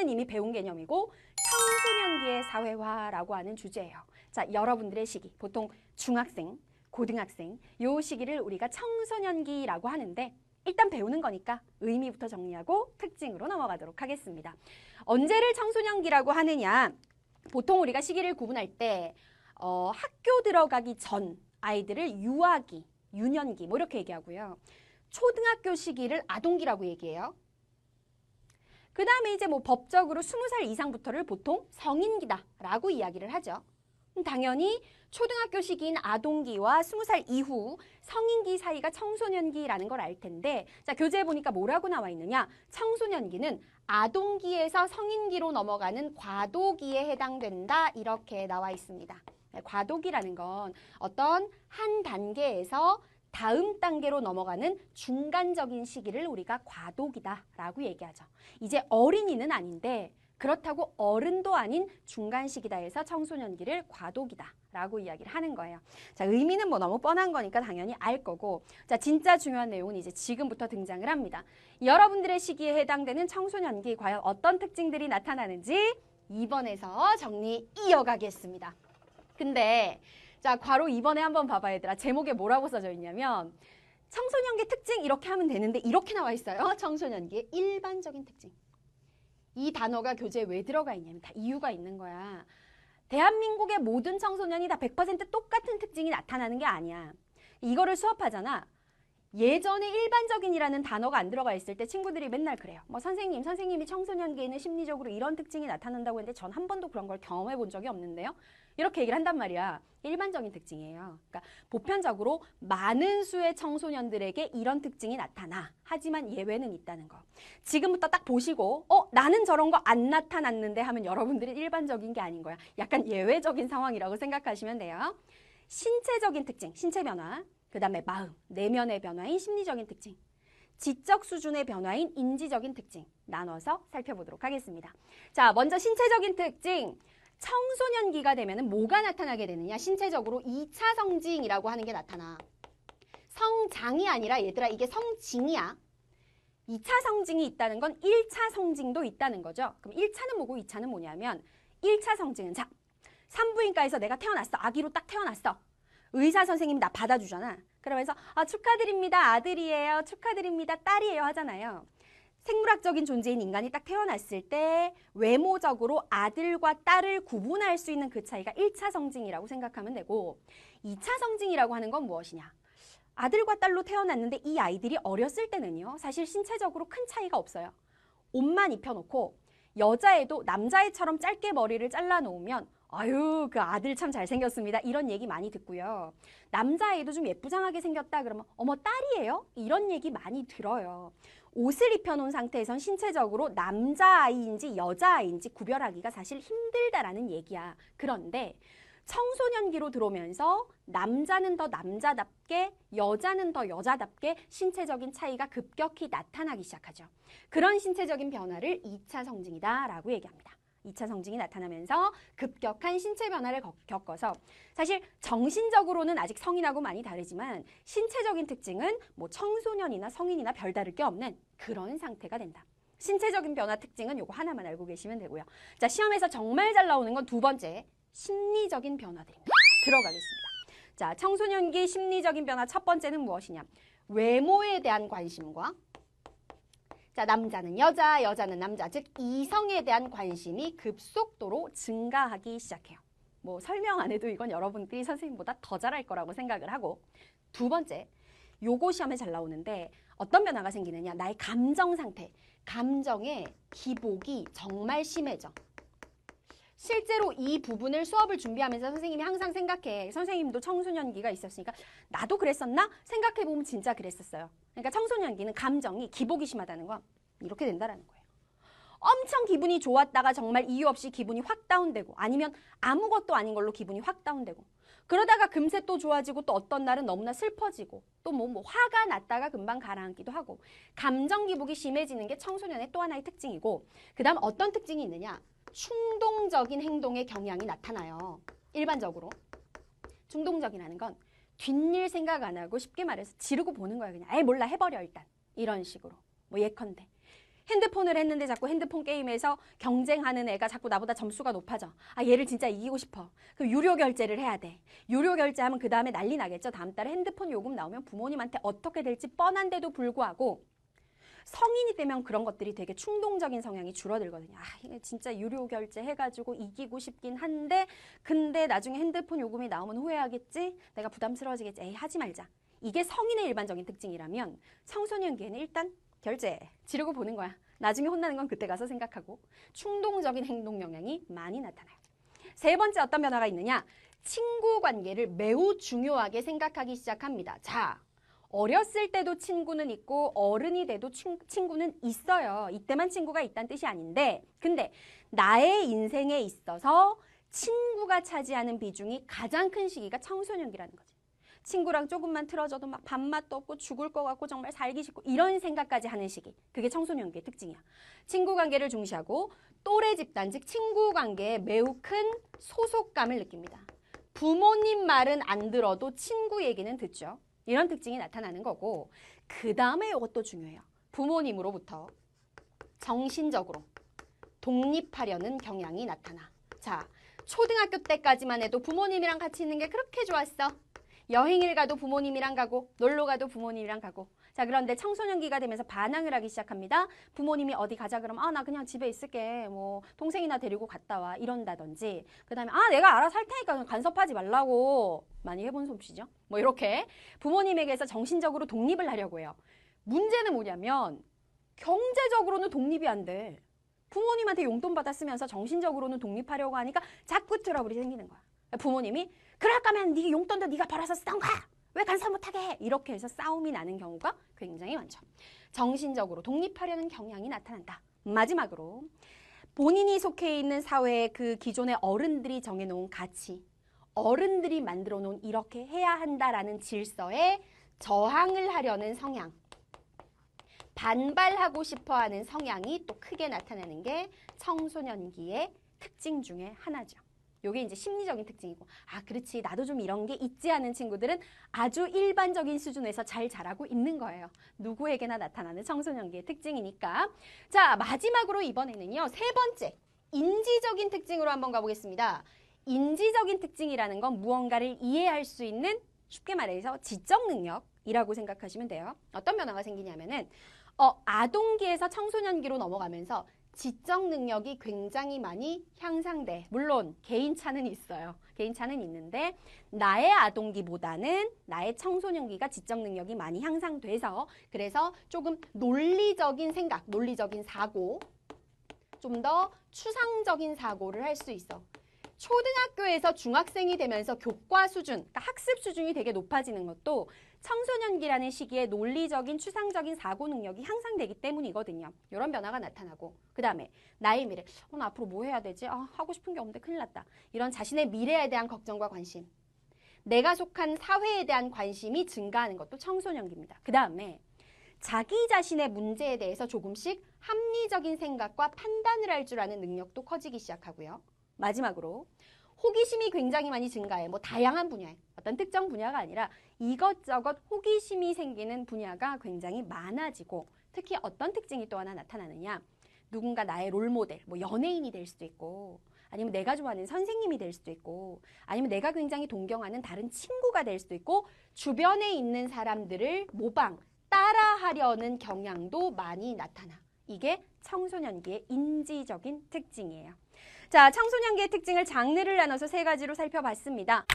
이거는 이미 배운 개념이고 청소년기의 사회화라고 하는 주제예요. 자, 여러분들의 시기, 보통 중학생, 고등학생 요 시기를 우리가 청소년기라고 하는데 일단 배우는 거니까 의미부터 정리하고 특징으로 넘어가도록 하겠습니다. 언제를 청소년기라고 하느냐? 보통 우리가 시기를 구분할 때 학교 들어가기 전 아이들을 유아기, 유년기 뭐 이렇게 얘기하고요. 초등학교 시기를 아동기라고 얘기해요. 그 다음에 이제 뭐 법적으로 20살 이상부터를 보통 성인기다라고 이야기를 하죠. 당연히 초등학교 시기인 아동기와 20살 이후 성인기 사이가 청소년기라는 걸 알 텐데 자, 교재에 보니까 뭐라고 나와 있느냐? 청소년기는 아동기에서 성인기로 넘어가는 과도기에 해당된다 이렇게 나와 있습니다. 과도기라는 건 어떤 한 단계에서 다음 단계로 넘어가는 중간적인 시기를 우리가 과도기다라고 얘기하죠. 이제 어린이는 아닌데 그렇다고 어른도 아닌 중간 시기다 해서 청소년기를 과도기다라고 이야기를 하는 거예요. 자, 의미는 뭐 너무 뻔한 거니까 당연히 알 거고 자, 진짜 중요한 내용은 이제 지금부터 등장을 합니다. 여러분들의 시기에 해당되는 청소년기 과연 어떤 특징들이 나타나는지 2번에서 정리 이어가겠습니다. 근데 자, 괄호 2번에 한번 봐봐 얘들아. 제목에 뭐라고 써져 있냐면 청소년기 특징 이렇게 하면 되는데 이렇게 나와 있어요. 청소년기의 일반적인 특징. 이 단어가 교재에 왜 들어가 있냐면 다 이유가 있는 거야. 대한민국의 모든 청소년이 다 100% 똑같은 특징이 나타나는 게 아니야. 이거를 수업하잖아. 예전에 일반적인이라는 단어가 안 들어가 있을 때 친구들이 맨날 그래요. 뭐 선생님이 청소년기에는 심리적으로 이런 특징이 나타난다고 했는데 전 한 번도 그런 걸 경험해 본 적이 없는데요. 이렇게 얘기를 한단 말이야. 일반적인 특징이에요. 그러니까 보편적으로 많은 수의 청소년들에게 이런 특징이 나타나. 하지만 예외는 있다는 거. 지금부터 딱 보시고 나는 저런 거 안 나타났는데 하면 여러분들이 일반적인 게 아닌 거야. 약간 예외적인 상황이라고 생각하시면 돼요. 신체적인 특징, 신체 변화. 그 다음에 마음, 내면의 변화인 심리적인 특징, 지적 수준의 변화인 인지적인 특징 나눠서 살펴보도록 하겠습니다. 자, 먼저 신체적인 특징. 청소년기가 되면 뭐가 나타나게 되느냐? 신체적으로 2차 성징이라고 하는 게 나타나. 성장이 아니라 얘들아 이게 성징이야. 2차 성징이 있다는 건 1차 성징도 있다는 거죠. 그럼 1차는 뭐고 2차는 뭐냐면 1차 성징은 자, 산부인과에서 내가 태어났어. 아기로 딱 태어났어. 의사 선생님이 나 받아주잖아. 그러면서 축하드립니다. 아들이에요. 축하드립니다. 딸이에요. 하잖아요. 생물학적인 존재인 인간이 딱 태어났을 때 외모적으로 아들과 딸을 구분할 수 있는 그 차이가 1차 성징이라고 생각하면 되고 2차 성징이라고 하는 건 무엇이냐. 아들과 딸로 태어났는데 이 아이들이 어렸을 때는요. 사실 신체적으로 큰 차이가 없어요. 옷만 입혀놓고 여자애도 남자애처럼 짧게 머리를 잘라놓으면 아유 그 아들 참 잘생겼습니다. 이런 얘기 많이 듣고요. 남자애도 좀 예쁘장하게 생겼다 그러면 어머 딸이에요? 이런 얘기 많이 들어요. 옷을 입혀놓은 상태에선 신체적으로 남자아이인지 여자아이인지 구별하기가 사실 힘들다라는 얘기야. 그런데 청소년기로 들어오면서 남자는 더 남자답게 여자는 더 여자답게 신체적인 차이가 급격히 나타나기 시작하죠. 그런 신체적인 변화를 2차 성징이다라고 얘기합니다. 2차 성징이 나타나면서 급격한 신체 변화를 겪어서 사실 정신적으로는 아직 성인하고 많이 다르지만 신체적인 특징은 뭐 청소년이나 성인이나 별다를 게 없는 그런 상태가 된다. 신체적인 변화 특징은 요거 하나만 알고 계시면 되고요. 자, 시험에서 정말 잘 나오는 건 두 번째, 심리적인 변화들입니다. 들어가겠습니다. 자, 청소년기 심리적인 변화 첫 번째는 무엇이냐? 외모에 대한 관심과 자, 남자는 여자, 여자는 남자, 즉 이성에 대한 관심이 급속도로 증가하기 시작해요. 뭐 설명 안 해도 이건 여러분들이 선생님보다 더 잘할 거라고 생각을 하고 두 번째, 요거 시험에 잘 나오는데 어떤 변화가 생기느냐? 나의 감정 상태, 감정의 기복이 정말 심해져. 실제로 이 부분을 수업을 준비하면서 선생님이 항상 생각해. 선생님도 청소년기가 있었으니까 나도 그랬었나? 생각해보면 진짜 그랬었어요. 그러니까 청소년기는 감정이 기복이 심하다는 건 이렇게 된다는 거예요. 엄청 기분이 좋았다가 정말 이유 없이 기분이 확 다운되고 아니면 아무것도 아닌 걸로 기분이 확 다운되고 그러다가 금세 또 좋아지고 또 어떤 날은 너무나 슬퍼지고 또 뭐 화가 났다가 금방 가라앉기도 하고 감정 기복이 심해지는 게 청소년의 또 하나의 특징이고 그 다음 어떤 특징이 있느냐? 충동적인 행동의 경향이 나타나요. 일반적으로 충동적이라는 건 뒷일 생각 안 하고 쉽게 말해서 지르고 보는 거야. 그냥 에이 몰라 해버려 일단 이런 식으로 뭐 예컨대 핸드폰을 했는데 자꾸 핸드폰 게임에서 경쟁하는 애가 자꾸 나보다 점수가 높아져. 아, 얘를 진짜 이기고 싶어. 그럼 유료 결제를 해야 돼. 유료 결제하면 그 다음에 난리 나겠죠. 다음 달에 핸드폰 요금 나오면 부모님한테 어떻게 될지 뻔한데도 불구하고 성인이 되면 그런 것들이 되게 충동적인 성향이 줄어들거든요. 아, 이게 진짜 유료 결제 해가지고 이기고 싶긴 한데 근데 나중에 핸드폰 요금이 나오면 후회하겠지? 내가 부담스러워지겠지? 에이, 하지 말자. 이게 성인의 일반적인 특징이라면 청소년기에는 일단 결제, 지르고 보는 거야. 나중에 혼나는 건 그때 가서 생각하고 충동적인 행동 영향이 많이 나타나요. 세 번째 어떤 변화가 있느냐? 친구 관계를 매우 중요하게 생각하기 시작합니다. 자, 어렸을 때도 친구는 있고 어른이 돼도 친구는 있어요. 이때만 친구가 있다는 뜻이 아닌데 근데 나의 인생에 있어서 친구가 차지하는 비중이 가장 큰 시기가 청소년기라는 거지. 친구랑 조금만 틀어져도 막 밥맛도 없고 죽을 것 같고 정말 살기 싫고 이런 생각까지 하는 시기. 그게 청소년기의 특징이야. 친구 관계를 중시하고 또래 집단, 즉 친구 관계에 매우 큰 소속감을 느낍니다. 부모님 말은 안 들어도 친구 얘기는 듣죠. 이런 특징이 나타나는 거고 그 다음에 이것도 중요해요. 부모님으로부터 정신적으로 독립하려는 경향이 나타나. 자, 초등학교 때까지만 해도 부모님이랑 같이 있는 게 그렇게 좋았어. 여행을 가도 부모님이랑 가고 놀러 가도 부모님이랑 가고. 자, 그런데 청소년기가 되면서 반항을 하기 시작합니다. 부모님이 어디 가자 그러면 나 그냥 집에 있을게. 뭐 동생이나 데리고 갔다 와 이런다든지. 그다음에 내가 알아서 할 테니까 간섭하지 말라고. 많이 해본 솜씨죠. 뭐 이렇게 부모님에게서 정신적으로 독립을 하려고 해요. 문제는 뭐냐면 경제적으로는 독립이 안 돼. 부모님한테 용돈 받아 쓰면서 정신적으로는 독립하려고 하니까 자꾸 트러블이 생기는 거야. 부모님이 그럴 거면 네 용돈도 네가 벌어서 쓰던가 왜 간섭 못하게 해? 이렇게 해서 싸움이 나는 경우가 굉장히 많죠. 정신적으로 독립하려는 경향이 나타난다. 마지막으로 본인이 속해 있는 사회의 그 기존의 어른들이 정해놓은 가치, 어른들이 만들어 놓은 이렇게 해야 한다라는 질서에 저항을 하려는 성향, 반발하고 싶어하는 성향이 또 크게 나타나는 게 청소년기의 특징 중에 하나죠. 요게 이제 심리적인 특징이고 그렇지 나도 좀 이런 게 있지 않은 친구들은 아주 일반적인 수준에서 잘 자라고 있는 거예요. 누구에게나 나타나는 청소년기의 특징이니까. 자, 마지막으로 이번에는요. 세 번째, 인지적인 특징으로 한번 가보겠습니다. 인지적인 특징이라는 건 무언가를 이해할 수 있는 쉽게 말해서 지적 능력이라고 생각하시면 돼요. 어떤 변화가 생기냐면은 아동기에서 청소년기로 넘어가면서 지적 능력이 굉장히 많이 향상돼. 물론 개인차는 있어요. 개인차는 있는데 나의 아동기보다는 나의 청소년기가 지적 능력이 많이 향상돼서 그래서 조금 논리적인 생각, 논리적인 사고, 좀 더 추상적인 사고를 할 수 있어. 초등학교에서 중학생이 되면서 교과 수준, 그러니까 학습 수준이 되게 높아지는 것도 청소년기라는 시기에 논리적인 추상적인 사고 능력이 향상되기 때문이거든요. 이런 변화가 나타나고 그 다음에 나의 미래, 나 앞으로 뭐 해야 되지? 하고 싶은 게 없는데 큰일 났다. 이런 자신의 미래에 대한 걱정과 관심, 내가 속한 사회에 대한 관심이 증가하는 것도 청소년기입니다. 그 다음에 자기 자신의 문제에 대해서 조금씩 합리적인 생각과 판단을 할 줄 아는 능력도 커지기 시작하고요. 마지막으로 호기심이 굉장히 많이 증가해. 뭐 다양한 분야에 어떤 특정 분야가 아니라 이것저것 호기심이 생기는 분야가 굉장히 많아지고 특히 어떤 특징이 또 하나 나타나느냐. 누군가 나의 롤모델, 뭐 연예인이 될 수도 있고 아니면 내가 좋아하는 선생님이 될 수도 있고 아니면 내가 굉장히 동경하는 다른 친구가 될 수도 있고 주변에 있는 사람들을 모방, 따라하려는 경향도 많이 나타나. 이게 청소년기의 인지적인 특징이에요. 자, 청소년기의 특징을 장르를 나눠서 세 가지로 살펴봤습니다.